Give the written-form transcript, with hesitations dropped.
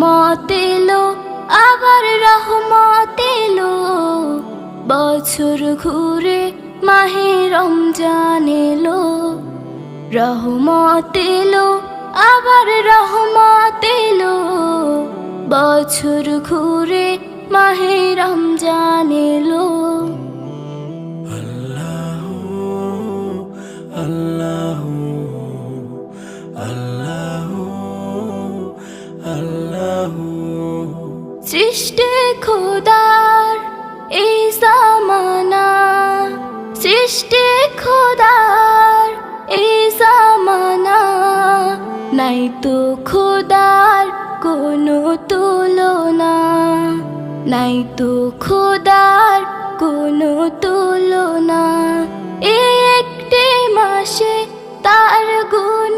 রহমত এলো, আবার রহমত এলো, বছর ঘুরে মাহে রমজান এলো। রহমত এলো, আবার রহমত এলো, বছর ঘুরে মাহে রমজান এলো। আল্লাহু আল্লাহু আল্লাহু আল্লাহু। সৃষ্টি খোদার এই জামানা, সৃষ্টি খোদার এই জামানা, নাই তো খোদার কোনো তুলনা, নাই তো খোদার কোনো তুলনা। এই একটি মাসে তার গুণ